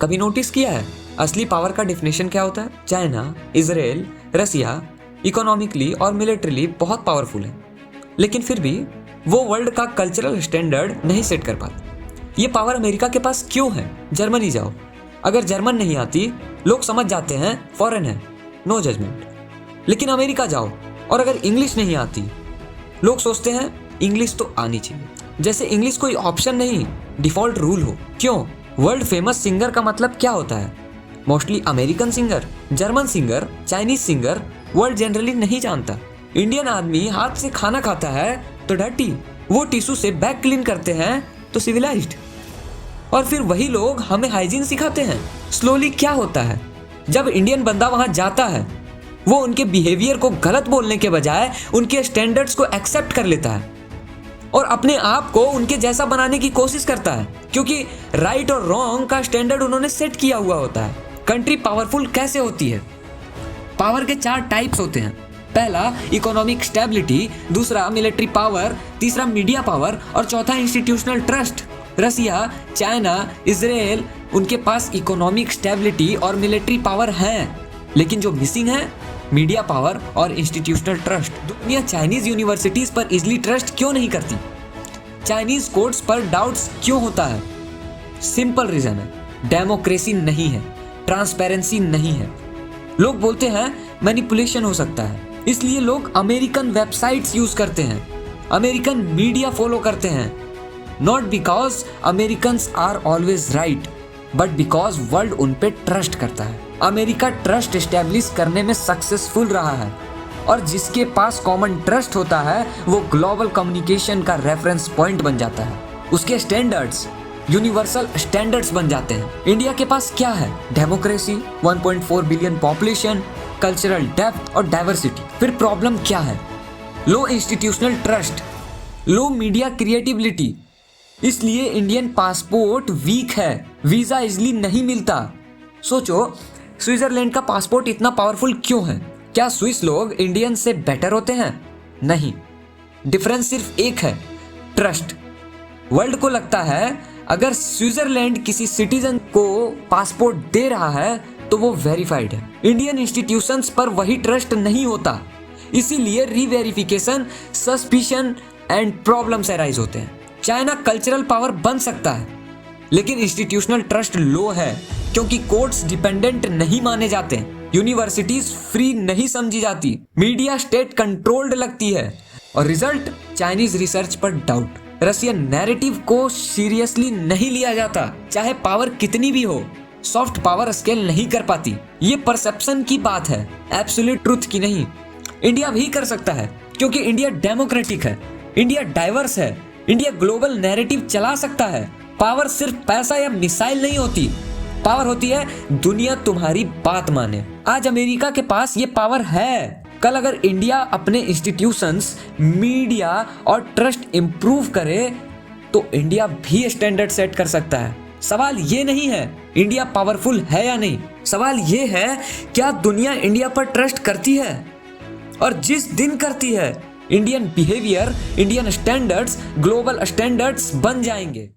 कभी नोटिस किया है असली पावर का डेफिनेशन क्या होता है? चाइना, इजराइल, रसिया इकोनॉमिकली और मिलिट्रीली बहुत पावरफुल है, लेकिन फिर भी वो वर्ल्ड का कल्चरल स्टैंडर्ड नहीं सेट कर पाते। ये पावर अमेरिका के पास क्यों है? जर्मनी जाओ, अगर जर्मन नहीं आती लोग समझ जाते हैं फॉरेन है, नो जजमेंट। लेकिन अमेरिका जाओ और अगर इंग्लिश नहीं आती लोग सोचते हैं इंग्लिश तो आनी चाहिए, जैसे इंग्लिश कोई ऑप्शन नहीं, डिफॉल्ट रूल हो। क्यों? वर्ल्ड फेमस सिंगर का मतलब क्या होता है? Mostly American singer, German singer, Chinese singer world generally नहीं जानता। इंडियन आदमी हाथ से खाना खाता है तो डर्टी, वो टिश्यू से बैग क्लीन करते हैं तो सिविलाइज्ड। और फिर वही लोग हमें हाइजीन सिखाते हैं। स्लोली क्या होता है, जब इंडियन बंदा वहां जाता है वो उनके बिहेवियर को गलत बोलने के बजाय उनके स्टैंडर्ड्स को एक्सेप्ट कर लेता है और अपने आप को उनके जैसा बनाने की कोशिश करता है, क्योंकि राइट और रॉन्ग का स्टैंडर्ड उन्होंने सेट किया हुआ होता है। कंट्री पावरफुल कैसे होती है? पावर के 4 टाइप्स होते हैं। पहला इकोनॉमिक स्टेबिलिटी, दूसरा मिलिट्री पावर, तीसरा मीडिया पावर और चौथा इंस्टीट्यूशनल ट्रस्ट। रसिया, चाइना, इजराइल, उनके पास इकोनॉमिक स्टेबिलिटी और मिलिट्री पावर है, लेकिन जो मिसिंग है मीडिया पावर और इंस्टीट्यूशनल ट्रस्ट। दुनिया चाइनीज यूनिवर्सिटीज पर इजिली ट्रस्ट क्यों नहीं करती? चाइनीज कोर्ट्स पर डाउट्स क्यों होता है? सिंपल रीजन है, डेमोक्रेसी नहीं है, ट्रांसपेरेंसी नहीं है। लोग बोलते हैं मैनिपुलेशन हो सकता है, इसलिए लोग अमेरिकन वेबसाइट्स यूज करते हैं, अमेरिकन मीडिया फॉलो करते हैं, not because Americans are always right but because world उन पे ट्रस्ट करता है। अमेरिका ट्रस्ट एस्टेब्लिश करने में सक्सेसफुल रहा है और जिसके पास कॉमन ट्रस्ट होता है वो ग्लोबल कम्युनिकेशन का रेफरेंस पॉइंट बन जाता है। उसके स्टैंडर्ड्स यूनिवर्सल स्टैंडर्ड्स बन जाते हैं। इंडिया के पास क्या है? Democracy, 1.4 billion population, cultural depth और डाइवर्सिटी। फिर प्रॉब्लम क्या है? लो इंस्टीट्यूशनल ट्रस्ट, लो मीडिया क्रिएटिविटी, इसलिए इंडियन पासपोर्ट वीक है, वीजा इजिली नहीं मिलता। सोचो स्विट्जरलैंड का पासपोर्ट इतना पावरफुल क्यों है? क्या स्विस लोग इंडियन से बेटर होते हैं? नहीं, डिफरेंस सिर्फ एक है, ट्रस्ट। वर्ल्ड को लगता है अगर स्विट्जरलैंड किसी सिटीजन को पासपोर्ट दे रहा है तो वो वेरीफाइड है। इंडियन इंस्टीट्यूशंस पर वही ट्रस्ट नहीं होता, इसीलिए reverification, suspicion and problems arise होते हैं। चाइना कल्चरल पावर बन सकता है, लेकिन इंस्टीट्यूशनल ट्रस्ट लो है, क्योंकि कोर्ट्स डिपेंडेंट नहीं माने जाते, यूनिवर्सिटीज फ्री नहीं समझी जाती, मीडिया स्टेट कंट्रोल्ड लगती है और रिजल्ट चाइनीज रिसर्च पर डाउट। रशियन नैरेटिव को सीरियसली नहीं लिया जाता, चाहे पावर कितनी भी हो, सॉफ्ट पावर स्केल नहीं कर पाती। ये परसेप्शन की बात है, एब्सोल्यूट ट्रुथ की नहीं। इंडिया भी कर सकता है, क्योंकि इंडिया डेमोक्रेटिक है, इंडिया डाइवर्स है, इंडिया ग्लोबल नैरेटिव चला सकता है। पावर सिर्फ पैसा या मिसाइल नहीं होती, पावर होती है दुनिया तुम्हारी बात माने। आज अमेरिका के पास ये पावर है, कल अगर इंडिया अपने इंस्टीट्यूशंस, मीडिया और ट्रस्ट इंप्रूव करे तो इंडिया भी स्टैंडर्ड सेट कर सकता है। सवाल ये नहीं है इंडिया पावरफुल है या नहीं, सवाल ये है क्या दुनिया इंडिया पर ट्रस्ट करती है? और जिस दिन करती है, Indian behaviour, Indian standards global standards बन जाएंगे।